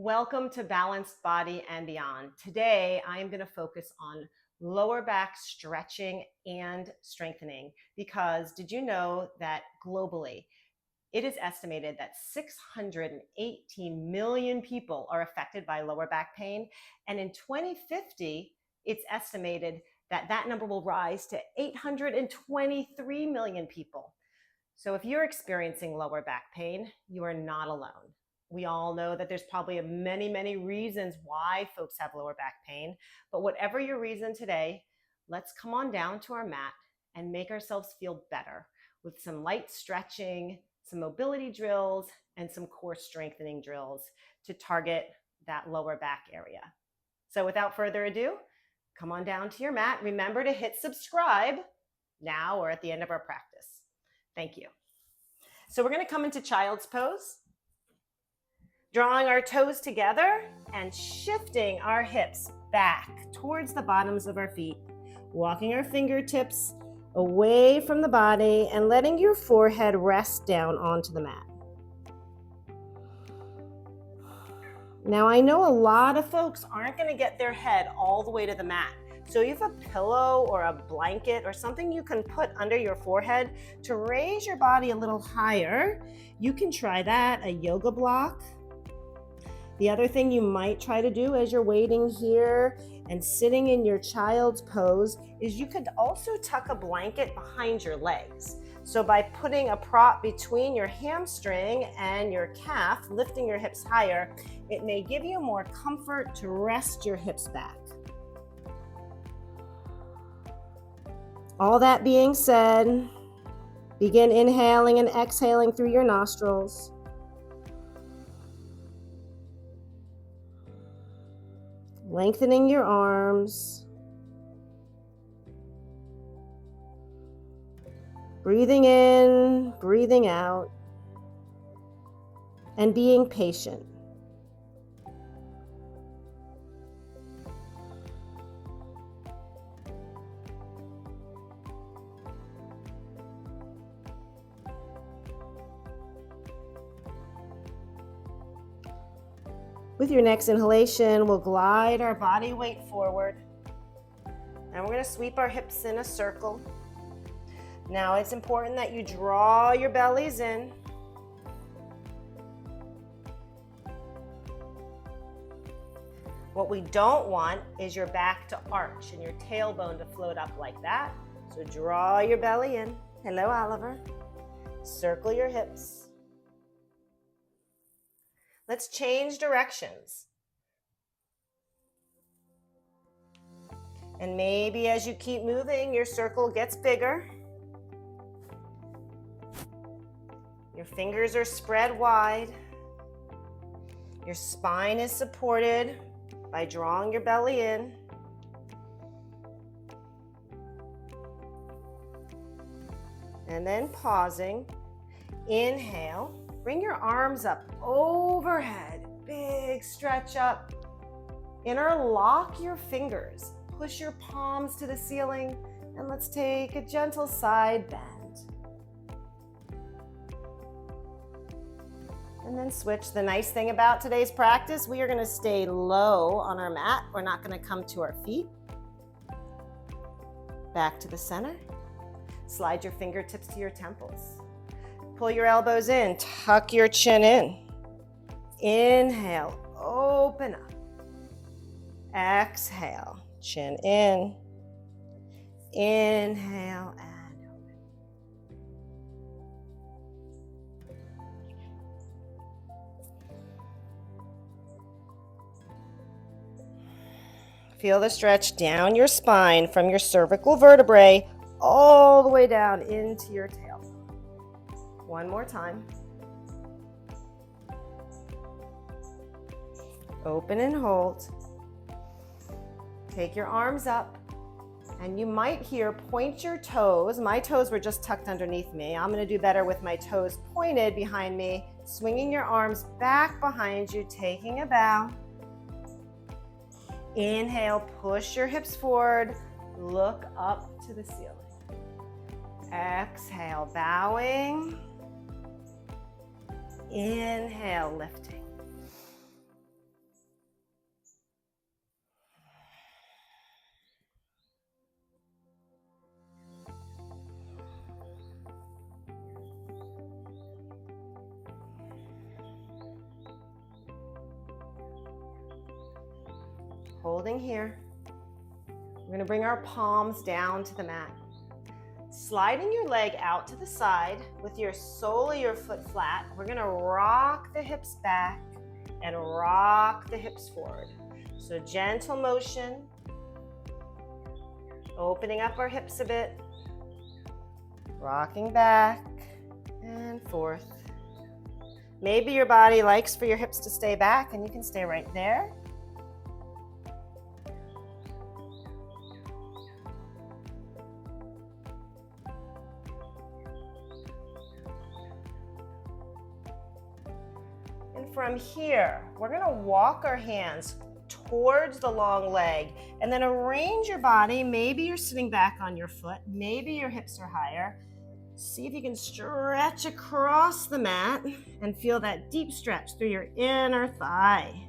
Welcome to Balanced Body and Beyond. Today, I am going to focus on lower back stretching and strengthening because did you know that globally, it is estimated that 618 million people are affected by lower back pain. And in 2050, it's estimated that that number will rise to 823 million people. So if you're experiencing lower back pain, you are not alone. We all know that there's probably many reasons why folks have lower back pain, but whatever your reason today, let's come on down to our mat and make ourselves feel better with some light stretching, some mobility drills, and some core strengthening drills to target that lower back area. So without further ado, come on down to your mat. Remember to hit subscribe now or at the end of our practice. Thank you. So we're going to come into child's pose, drawing our toes together and shifting our hips back towards the bottoms of our feet, walking our fingertips away from the body and letting your forehead rest down onto the mat. Now, I know a lot of folks aren't going to get their head all the way to the mat. So you have a pillow or a blanket or something you can put under your forehead to raise your body a little higher. You can try that, a yoga block. The other thing you might try to do as you're waiting here and sitting in your child's pose is you could also tuck a blanket behind your legs. So by putting a prop between your hamstring and your calf, lifting your hips higher, it may give you more comfort to rest your hips back. All that being said, begin inhaling and exhaling through your nostrils. Lengthening your arms. Breathing in, breathing out, and being patient. With your next inhalation, we'll glide our body weight forward. And we're going to sweep our hips in a circle. Now it's important that you draw your bellies in. What we don't want is your back to arch and your tailbone to float up like that. So draw your belly in. Hello, Oliver. Circle your hips. Let's change directions. And maybe as you keep moving, your circle gets bigger. Your fingers are spread wide. Your spine is supported by drawing your belly in. And then pausing. Inhale. Bring your arms up overhead. Big stretch up. Interlock your fingers. Push your palms to the ceiling. And let's take a gentle side bend. And then switch. The nice thing about today's practice, we are going to stay low on our mat. We're not going to come to our feet. Back to the center. Slide your fingertips to your temples. Pull your elbows in, tuck your chin in. Inhale, open up. Exhale, chin in. Inhale and open. Feel the stretch down your spine from your cervical vertebrae all the way down into your tail. One more time. Open and hold. Take your arms up, and you might hear point your toes. My toes were just tucked underneath me. I'm going to do better with my toes pointed behind me, swinging your arms back behind you, taking a bow. Inhale, push your hips forward, look up to the ceiling. Exhale, bowing. Inhale, lifting. Holding here. We're going to bring our palms down to the mat. Sliding your leg out to the side with your sole of your foot flat. We're going to rock the hips back and rock the hips forward. So gentle motion, opening up our hips a bit, rocking back and forth. Maybe your body likes for your hips to stay back and you can stay right there. And from here, we're going to walk our hands towards the long leg and then arrange your body. Maybe you're sitting back on your foot. Maybe your hips are higher. See if you can stretch across the mat and feel that deep stretch through your inner thigh.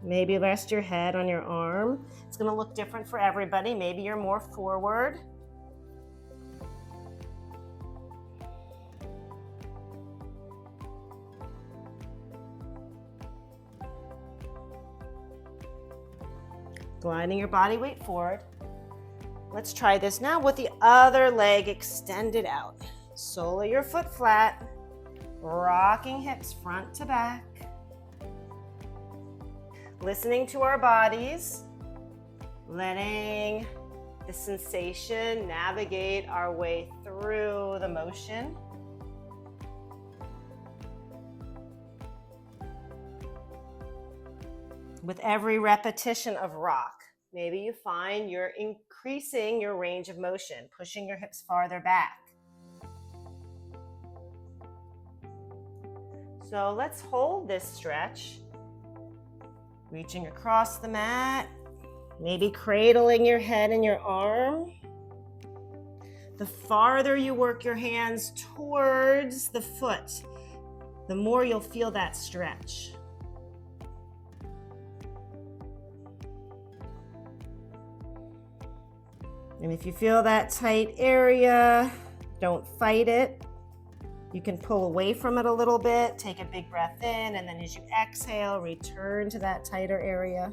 Maybe rest your head on your arm. It's going to look different for everybody. Maybe you're more forward. Gliding your body weight forward. Let's try this now with the other leg extended out. Sole of your foot flat, rocking hips front to back. Listening to our bodies, letting the sensation navigate our way through the motion. With every repetition of rock, maybe you find you're increasing your range of motion, pushing your hips farther back. So let's hold this stretch, reaching across the mat, maybe cradling your head in your arm. The farther you work your hands towards the foot, the more you'll feel that stretch. And if you feel that tight area, don't fight it. You can pull away from it a little bit, take a big breath in, and then as you exhale, return to that tighter area.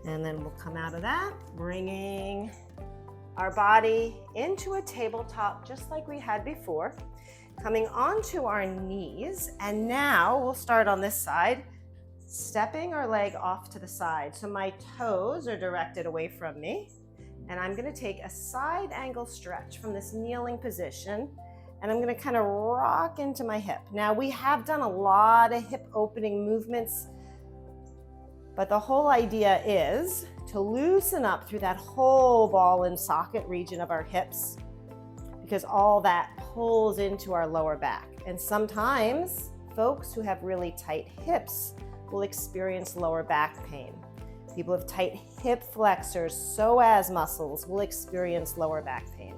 And then we'll come out of that, bringing our body into a tabletop just like we had before. Coming onto our knees, and now we'll start on this side, stepping our leg off to the side. So my toes are directed away from me, and I'm going to take a side angle stretch from this kneeling position, and I'm going to kind of rock into my hip. Now we have done a lot of hip opening movements, but the whole idea is to loosen up through that whole ball and socket region of our hips, because all that pulls into our lower back. And sometimes folks who have really tight hips will experience lower back pain. People with tight hip flexors, psoas muscles, will experience lower back pain.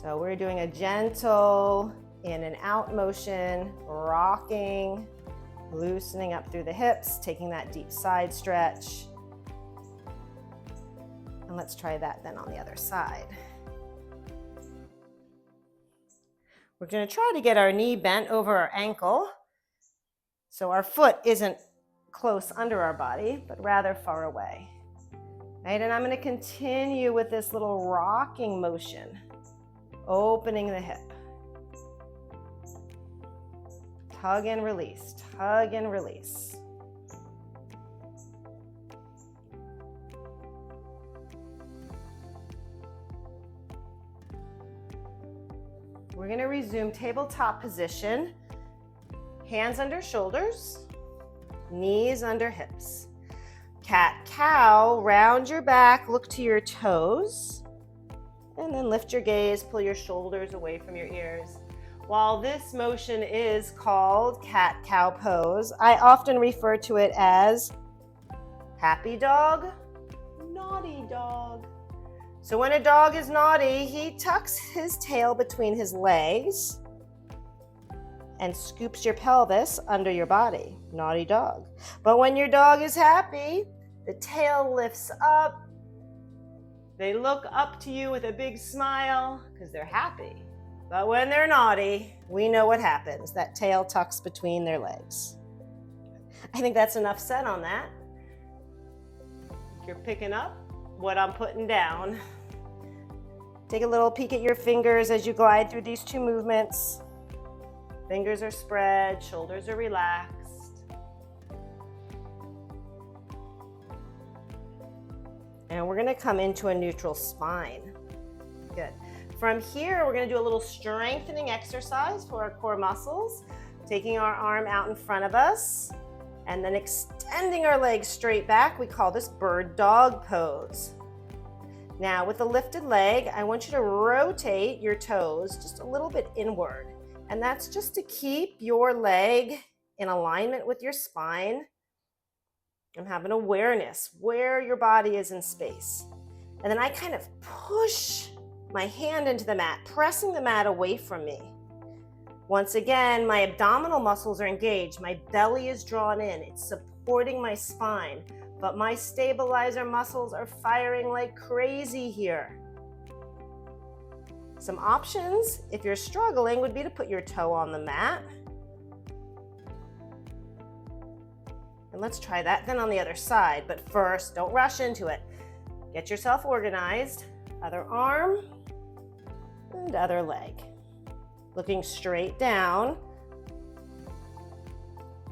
So we're doing a gentle in and out motion, rocking, loosening up through the hips, taking that deep side stretch. And let's try that then on the other side. We're going to try to get our knee bent over our ankle so our foot isn't close under our body, but rather far away. Right? And I'm going to continue with this little rocking motion, opening the hip. Tug and release, tug and release. We're going to resume tabletop position, hands under shoulders, knees under hips. Cat-cow, round your back, look to your toes, and then lift your gaze, pull your shoulders away from your ears. While this motion is called cat-cow pose, I often refer to it as happy dog, naughty dog. So when a dog is naughty, he tucks his tail between his legs and scoops your pelvis under your body. Naughty dog. But when your dog is happy, the tail lifts up, They look up to you with a big smile because they're happy. But when they're naughty, we know what happens. That tail tucks between their legs. I think that's enough said on that. If you're picking up what I'm putting down, take a little peek at your fingers as you glide through these two movements. Fingers are spread, shoulders are relaxed. And we're gonna come into a neutral spine. Good. From here, we're gonna do a little strengthening exercise for our core muscles, taking our arm out in front of us, and then extending our legs straight back. We call this bird dog pose. Now, with the lifted leg, I want you to rotate your toes just a little bit inward. And that's just to keep your leg in alignment with your spine and have an awareness where your body is in space. And then I kind of push my hand into the mat, pressing the mat away from me. Once again, my abdominal muscles are engaged. My belly is drawn in. It's supporting my spine, but my stabilizer muscles are firing like crazy here. Some options, if you're struggling, would be to put your toe on the mat. And let's try that then on the other side. But first, don't rush into it. Get yourself organized. Other arm and other leg. Looking straight down.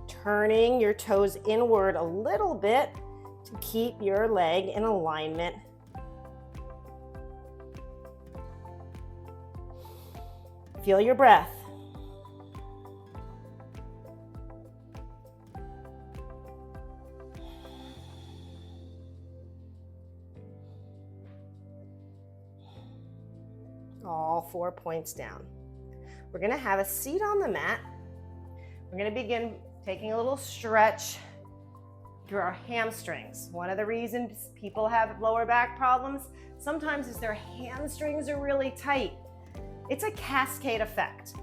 Turning your toes inward a little bit to keep your leg in alignment. Feel your breath. All 4 points down. We're going to have a seat on the mat. We're going to begin taking a little stretch through our hamstrings. One of the reasons people have lower back problems sometimes is their hamstrings are really tight. It's a cascade effect.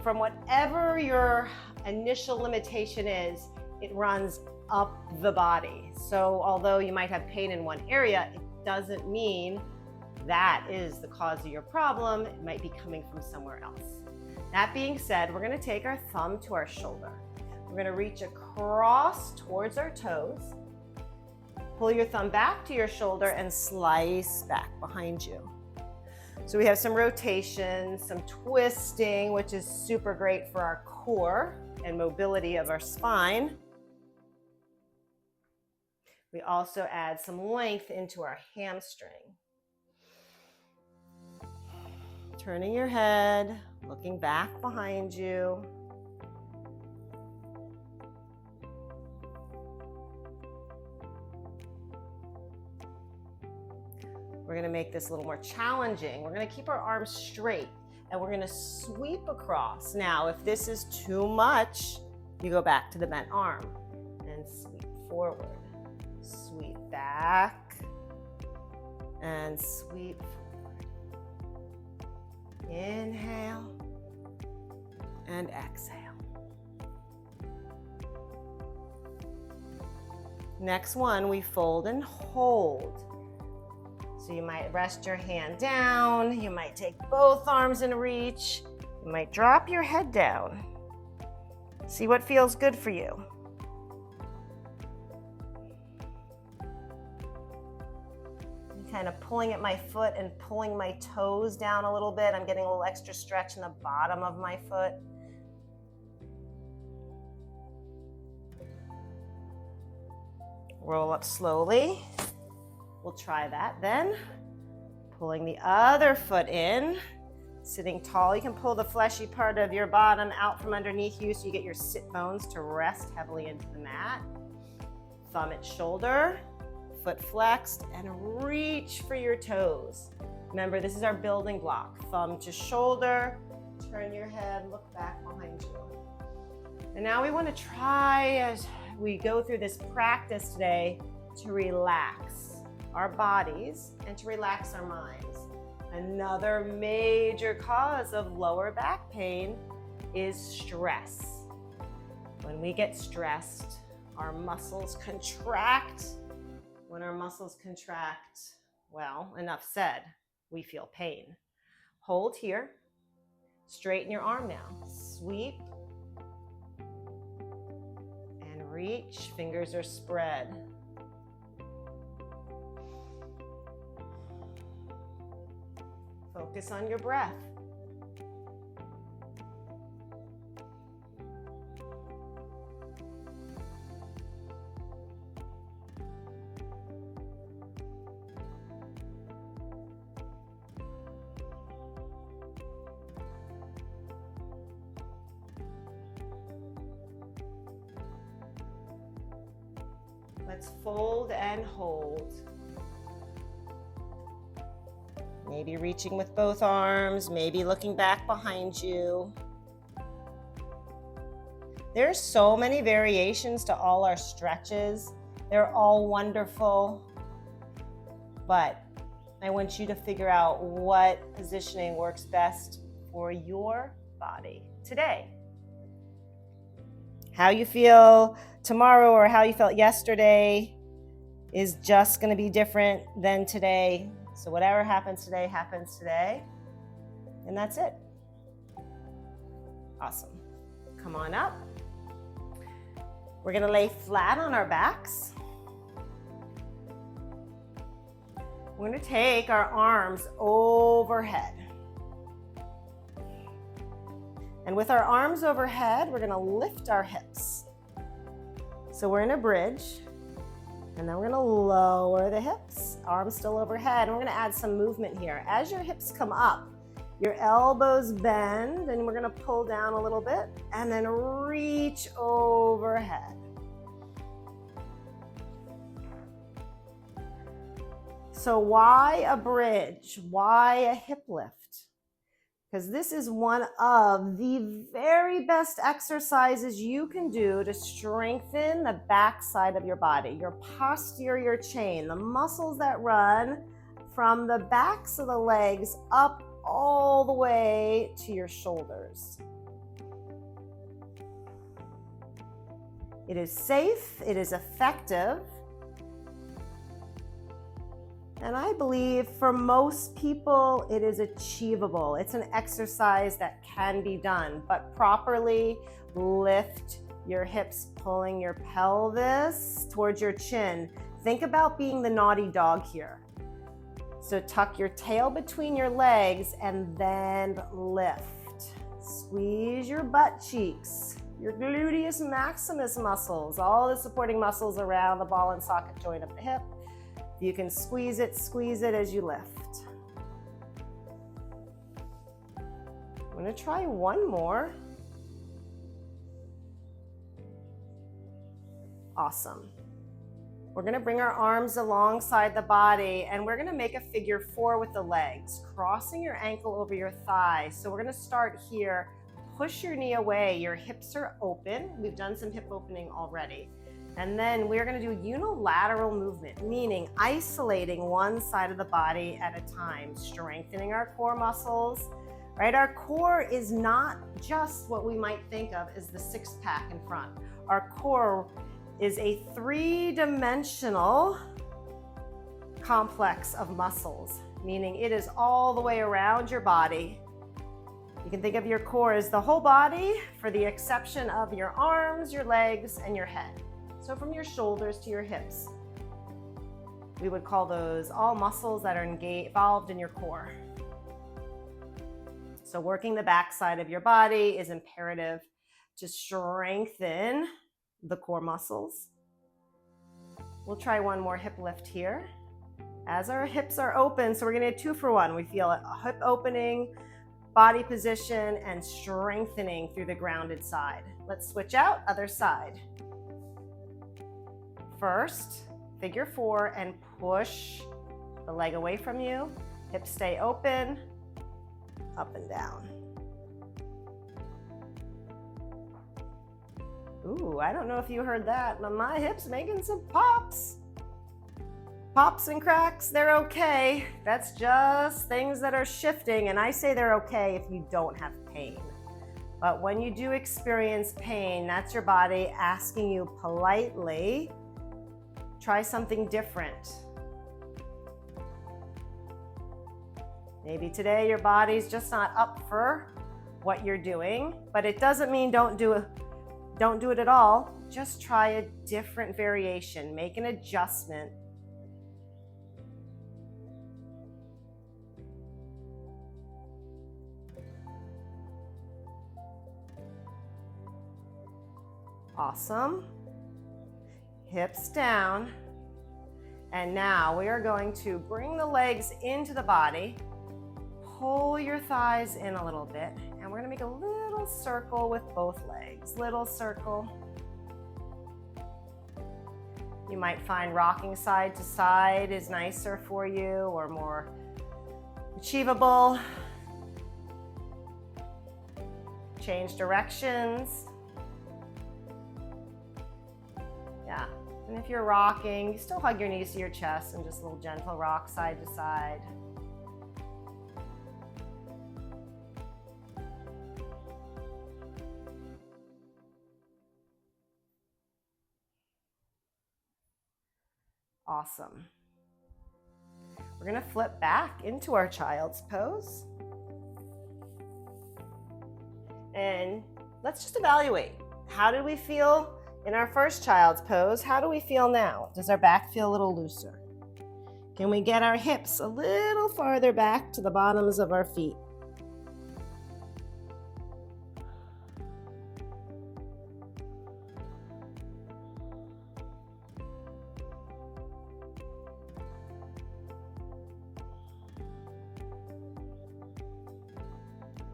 From whatever your initial limitation is, it runs up the body. So although you might have pain in one area, it doesn't mean that is the cause of your problem. It might be coming from somewhere else. That being said, we're going to take our thumb to our shoulder. We're going to reach across towards our toes. Pull your thumb back to your shoulder and slice back behind you. So we have some rotation, some twisting, which is super great for our core and mobility of our spine. We also add some length into our hamstring. Turning your head, looking back behind you. We're going to make this a little more challenging. We're going to keep our arms straight and we're going to sweep across. Now, if this is too much, you go back to the bent arm and sweep forward. Sweep back and sweep forward. Inhale and exhale. Next one, we fold and hold. So you might rest your hand down, you might take both arms in reach, you might drop your head down. See what feels good for you. I'm kind of pulling at my foot and pulling my toes down a little bit. I'm getting a little extra stretch in the bottom of my foot. Roll up slowly. We'll try that then. Pulling the other foot in, sitting tall. You can pull the fleshy part of your bottom out from underneath you so you get your sit bones to rest heavily into the mat. Thumb at shoulder, foot flexed, and reach for your toes. Remember, this is our building block. Thumb to shoulder, turn your head, look back behind you. And now we want to try, as we go through this practice today, to relax our bodies and to relax our minds. Another major cause of lower back pain is stress. When we get stressed, our muscles contract. When our muscles contract, Well, enough said. We feel pain. Hold here. Straighten your arm now. Sweep and reach. Fingers are spread. Focus on your breath. Let's fold and hold. Maybe reaching with both arms, maybe looking back behind you. There's so many variations to all our stretches. They're all wonderful, but I want you to figure out what positioning works best for your body today. How you feel tomorrow or how you felt yesterday is just going to be different than today. So whatever happens today, and that's it. Awesome. Come on up. We're going to lay flat on our backs. We're going to take our arms overhead. And with our arms overhead, we're going to lift our hips. So we're in a bridge, and then we're going to lower the hips, arms still overhead, and we're going to add some movement here. As your hips come up, your elbows bend, and we're going to pull down a little bit, and then reach overhead. So why a bridge? Why a hip lift? Because this is one of the very best exercises you can do to strengthen the back side of your body, your posterior chain, the muscles that run from the backs of the legs up all the way to your shoulders. It is safe, it is effective, and I believe for most people, it is achievable. It's an exercise that can be done, but properly lift your hips, pulling your pelvis towards your chin. Think about being the naughty dog here. So tuck your tail between your legs and then lift. Squeeze your butt cheeks, your gluteus maximus muscles, all the supporting muscles around the ball and socket joint of the hip. You can squeeze it as you lift. I'm going to try one more. Awesome. We're going to bring our arms alongside the body, and we're going to make a figure 4 with the legs, crossing your ankle over your thigh. So we're going to start here. Push your knee away. Your hips are open. We've done some hip opening already. And then we're going to do unilateral movement, meaning isolating one side of the body at a time, strengthening our core muscles, right? Our core is not just what we might think of as the six-pack in front. Our core is a three-dimensional complex of muscles, meaning it is all the way around your body. You can think of your core as the whole body for the exception of your arms, your legs, and your head. So from your shoulders to your hips, we would call those all muscles that are involved in your core. So working the back side of your body is imperative to strengthen the core muscles. We'll try one more hip lift here. As our hips are open, so we're gonna do 2 for 1. We feel a hip opening, body position, and strengthening through the grounded side. Let's switch out, other side. First, figure 4 and push the leg away from you. Hips stay open, up and down. Ooh, I don't know if you heard that, but my hip's making some pops. Pops and cracks, they're okay. That's just things that are shifting, and I say they're okay if you don't have pain. But when you do experience pain, that's your body asking you politely, try something different. Maybe today your body's just not up for what you're doing, but it doesn't mean don't do it at all. Just try a different variation, make an adjustment. Awesome. Hips down. And now we are going to bring the legs into the body. Pull your thighs in a little bit. And we're going to make a little circle with both legs. Little circle. You might find rocking side to side is nicer for you or more achievable. Change directions. Yeah, and if you're rocking, you still hug your knees to your chest and just a little gentle rock side to side. Awesome. We're going to flip back into our child's pose. And let's just evaluate. How did we feel in our first child's pose? How do we feel now? Does our back feel a little looser? Can we get our hips a little farther back to the bottoms of our feet?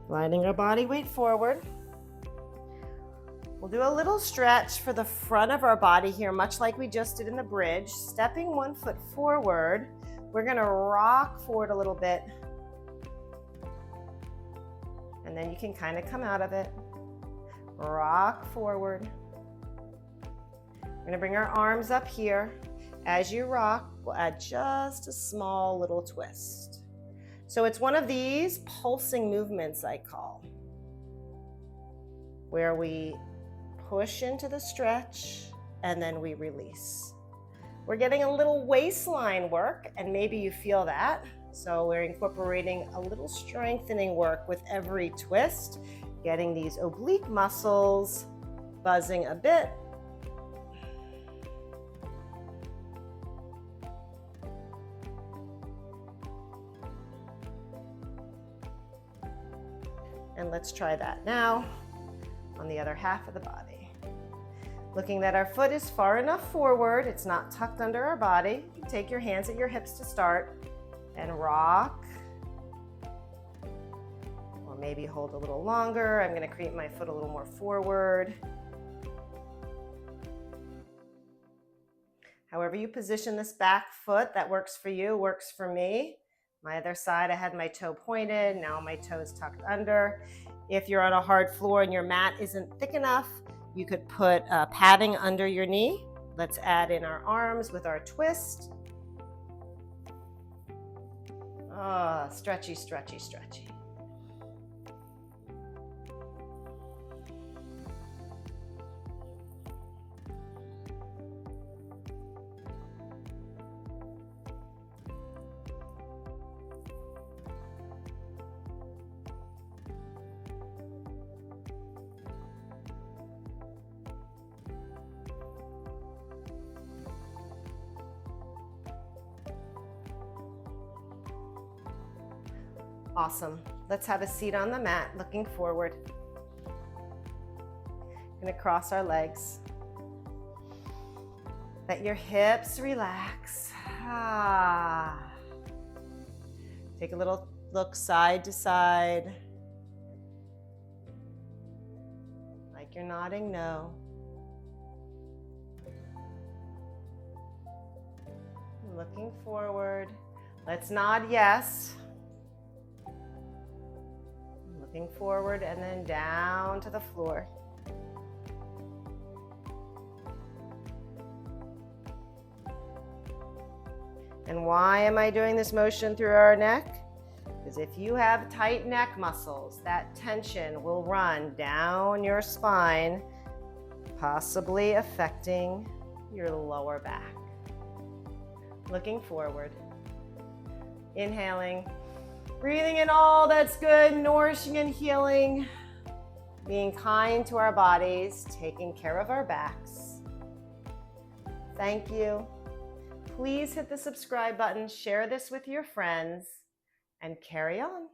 Sliding our body weight forward. We'll do a little stretch for the front of our body here, much like we just did in the bridge. Stepping one foot forward, we're going to rock forward a little bit. And then you can kind of come out of it. Rock forward. We're going to bring our arms up here. As you rock, we'll add just a small little twist. So it's one of these pulsing movements, I call, where we push into the stretch and then we release. We're getting a little waistline work, and maybe you feel that. So we're incorporating a little strengthening work with every twist, getting these oblique muscles buzzing a bit. And let's try that now on the other half of the body. Looking that our foot is far enough forward, it's not tucked under our body. You can take your hands at your hips to start and rock. Or maybe hold a little longer. I'm going to create my foot a little more forward. However you position this back foot, that works for you, works for me. My other side, I had my toe pointed, now my toe is tucked under. If you're on a hard floor and your mat isn't thick enough, you could put padding under your knee. Let's add in our arms with our twist. Stretchy, stretchy, stretchy. Awesome. Let's have a seat on the mat, looking forward. Gonna cross our legs. Let your hips relax. Take a little look side to side. Like you're nodding no. Looking forward. Let's nod yes. Looking forward and then down to the floor. And why am I doing this motion through our neck? Because if you have tight neck muscles, that tension will run down your spine, possibly affecting your lower back. Looking forward. Inhaling. Breathing in all that's good, nourishing and healing, being kind to our bodies, taking care of our backs. Thank you. Please hit the subscribe button, share this with your friends, and carry on.